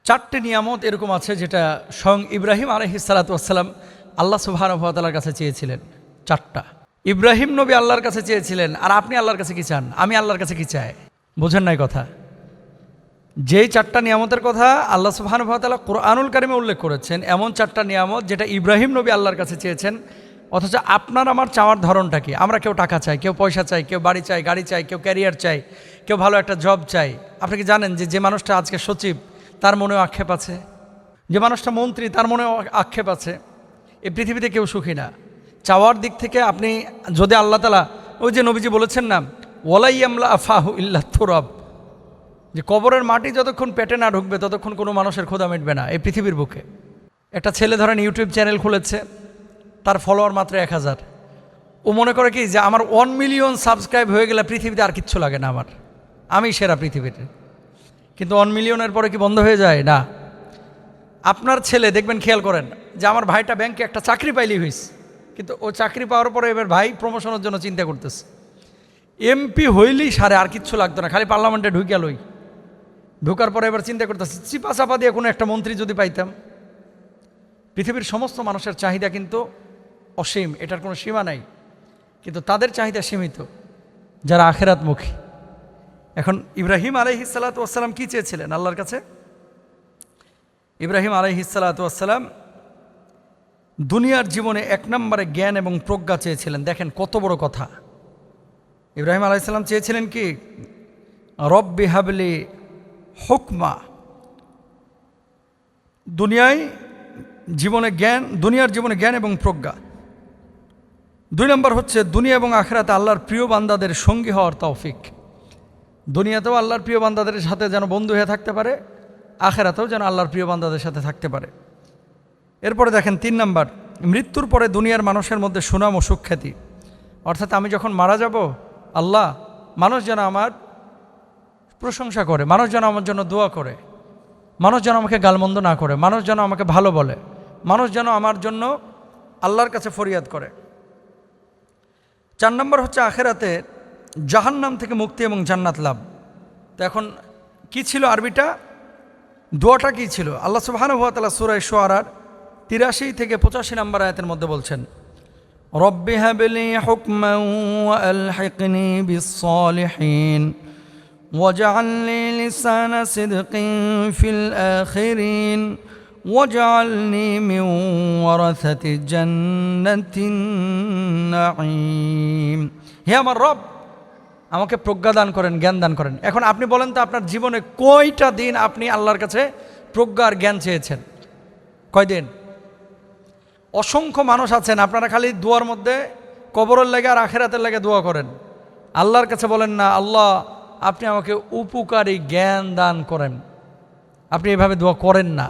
চারটি নিয়ামত এরকম আছে যেটা স্বয়ং ইব্রাহিম আলাইহিস সালাতু ওয়াস সালাম আল্লাহ সুবহানাহু ওয়া তাআলার কাছে চেয়েছিলেন। চারটা ইব্রাহিম নবী আল্লাহর কাছে চেয়েছিলেন, আর আপনি আল্লাহর কাছে কি চান? আমি আল্লাহর কাছে কি চাই? বোঝেন নাই কথা? যেই চারটা নিয়ামতের কথা আল্লাহ সুবহানাহু ওয়া তাআলা কোরআনুল কারিমে উল্লেখ করেছেন, এমন চারটা নিয়ামত যেটা ইব্রাহিম নবী আল্লাহর কাছে চেয়েছেন, অথচ আপনার আমার চাওয়ার ধরনটা কি? আমরা কেউ টাকা চাই, কেউ পয়সা চাই, কেউ বাড়ি চাই, গাড়ি চাই, কেউ ক্যারিয়ার চাই, কেউ ভালো একটা জব চাই। আপনি কি জানেন যে মানুষটা আজকে সচিব তার মনেও আক্ষেপ আছে, যে মানুষটা মন্ত্রী তার মনেও আক্ষেপ আছে। এই পৃথিবীতে কেউ সুখী না। চাওয়ার দিক থেকে আপনি যদি আল্লাহ তাআলা, ওই যে নবীজি বলেছেন না, ওয়ালাইয়ামলা আফাহু ইল্লা তুরাব, যে কবরের মাটি যতক্ষণ পেটে না ঢুকবে ততক্ষণ কোনো মানুষের ক্ষুধা মিটবে না এই পৃথিবীর বুকে। একটা ছেলে ধরেন ইউটিউব চ্যানেল খুলেছে, তার ফলোয়ার মাত্র 1000। ও মনে করে কি যে আমার 1 মিলিয়ন সাবস্ক্রাইব হয়ে গেলে পৃথিবীতে আর কিচ্ছু লাগে না, আমি সেরা পৃথিবীতে। কিন্তু 1 মিলিয়নের পরে কি বন্ধ হয়ে যায়? না। আপনার ছেলে দেখবেন, খেয়াল করেন যে আমার ভাইটা ব্যাংকে একটা চাকরি পাইলেই হয়েছে, কিন্তু ও চাকরি পাওয়ার পরে এবার ভাই প্রমোশনের জন্য চিন্তা করতেছে। এমপি হইলেই সারে আর কিচ্ছু লাগতো না, খালি পার্লামেন্টে ঢুকালই। ঢোকার পরে এবার চিন্তা করতেছে চিপা চাপা দিয়ে কোনো একটা মন্ত্রী যদি পাইতাম। পৃথিবীর সমস্ত মানুষের চাহিদা কিন্তু অসীম, এটার কোনো সীমা নাই, কিন্তু তাদের চাহিদা সীমিত যারা আখিরাতমুখী। এখন ইব্রাহিম আলাইহিস সালাতু ওয়াস সালাম কি চেয়েছিলেন আল্লাহর কাছে? ইব্রাহিম আলাইহিস সালাতু ওয়াস সালাম দুনিয়ার জীবনে 1 নম্বরে জ্ঞান এবং প্রজ্ঞা চেয়েছিলেন। দেখেন কত বড় কথা। ইব্রাহিম আলাইহিস সালাম চেয়েছিলেন কি? রব্বি হাবলি হুকমা। দুনিয়ার জীবনে জ্ঞান এবং প্রজ্ঞা। 2 নম্বর হচ্ছে দুনিয়া এবং আখিরাতে আল্লাহর প্রিয় বান্দাদের সঙ্গী হওয়ার তৌফিক। দুনিয়াতেও আল্লাহর প্রিয় বান্দাদের সাথে যেন বন্ধু হয়ে থাকতে পারে, আখিরাতেও যেন আল্লাহর প্রিয় বান্দাদের সাথে থাকতে পারে। এরপরে দেখেন 3 নম্বর, মৃত্যুর পরে দুনিয়ার মানুষের মধ্যে সুনাম ও সুখ্যাতি। অর্থাৎ আমি যখন মারা যাব, আল্লাহ মানুষ যেন আমার প্রশংসা করে, মানুষ যেন আমার জন্য দোয়া করে, মানুষ যেন আমাকে গালমন্দ না করে, মানুষ যেন আমাকে ভালো বলে, মানুষ যেন আমার জন্য আল্লাহর কাছে ফরিয়াদ করে। 4 নম্বর হচ্ছে আখিরাতে জাহান্নাম থেকে মুক্তি এবং জান্নাত লাভ। তো এখন কি ছিল আরবিটা? দোয়াটা কি ছিল? আল্লাহ সুবহানাহু ওয়া তাআলা সূরা শুআরার 83 থেকে 85 নম্বর আয়াতের মধ্যে বলছেন, রব্বি হাবলি হুকমান ওয়া আলহিকনি বিস-সালিহিন ওয়াজআল লি লিসানা সিদকিন ফিল আখিরিন ওয়াজআলনি মিন ওয়ারাসাতি জান্নাতিন নাঈম। হে আমার রব, আমাকে প্রজ্ঞা দান করেন, জ্ঞান দান করেন। এখন আপনি বলেন তো, আপনার জীবনে কয়টা দিন আপনি আল্লাহর কাছে প্রজ্ঞা আর জ্ঞান চেয়েছেন? কয়দিন? অসংখ্য মানুষ আছেন, আপনারা খালি দোয়ার মধ্যে কবরের লেগে আর আখিরাতের লেগে দোয়া করেন, আল্লাহর কাছে বলেন না আল্লাহ আপনি আমাকে উপকারী জ্ঞান দান করেন। আপনি এভাবে দোয়া করেন না।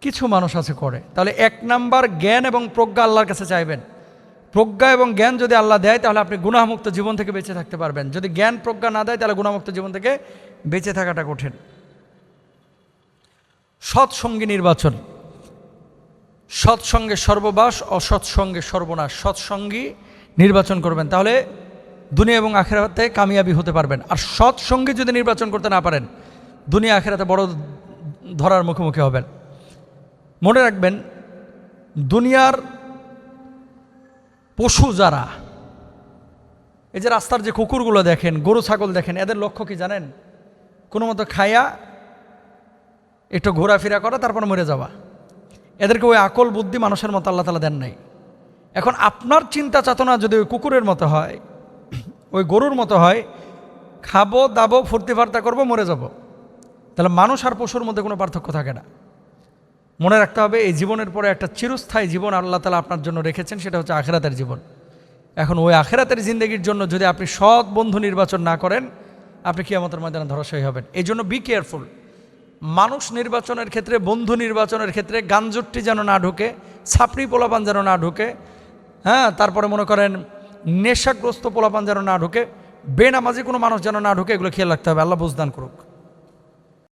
কিছু মানুষ আছে করে। তাহলে 1 নাম্বার জ্ঞান এবং প্রজ্ঞা আল্লাহর কাছে চাইবেন। প্রজ্ঞা এবং জ্ঞান যদি আল্লাহ দেয় তাহলে আপনি গুনাহমুক্ত জীবন থেকে বেঁচে থাকতে পারবেন। যদি জ্ঞান প্রজ্ঞা না দেয় তাহলে গুনাহমুক্ত জীবন থেকে বেঁচে থাকাটা কঠিন। সৎসঙ্গী নির্বাচন। সৎসঙ্গে সর্ববাস, অসৎসঙ্গে সর্বনাশ। সৎসঙ্গী নির্বাচন করবেন, তাহলে দুনিয়া এবং আখিরাতে কামিয়াবি হতে পারবেন। আর সৎসঙ্গী যদি নির্বাচন করতে না পারেন, দুনিয়া আখিরাতে বড় ধরার মুখোমুখি হবেন। মনে রাখবেন, দুনিয়ার পশু যারা, এই যে রাস্তার যে কুকুরগুলো দেখেন, গরু ছাগল দেখেন, এদের লক্ষ্য কি জানেন? কোনো মতো খায়া একটু ঘোরাফেরা করা, তারপর মরে যাওয়া। এদেরকে ওই আকল বুদ্ধি মানুষের মতো আল্লাহ তাআলা দেন নাই। এখন আপনার চিন্তা চেতনা যদি ওই কুকুরের মতো হয়, ওই গরুর মতো হয়, খাবো দাবো ফুর্তি ফার্তা করবো মরে যাব, তাহলে মানুষ আর পশুর মধ্যে কোনো পার্থক্য থাকে না। মনে রাখতে হবে, এই জীবনের পরে একটা চিরস্থায়ী জীবন আল্লাহ তাআলা আপনার জন্য রেখেছেন, সেটা হচ্ছে আখিরাতের জীবন। এখন ওই আখিরাতের জিন্দেগির জন্য যদি আপনি সৎ বন্ধু নির্বাচন না করেন, আপনি কিয়ামতের ময়দানে ধরাশায়ী হবেন। এই জন্য বি কেয়ারফুল। মানুষ নির্বাচনের ক্ষেত্রে, বন্ধু নির্বাচনের ক্ষেত্রে গাঞ্জুট্টি যেন না ঢুকে, ছাপড়ি পোলাপান যেন না ঢুকে, হ্যাঁ, তারপরে মনে করেন নেশাগ্রস্ত পোলাপান যেন না ঢুকে, বেনামাজি কোনো মানুষ যেন না ঢুকে, এগুলো খেয়াল রাখতে হবে। আল্লাহ বুঝদান করুক।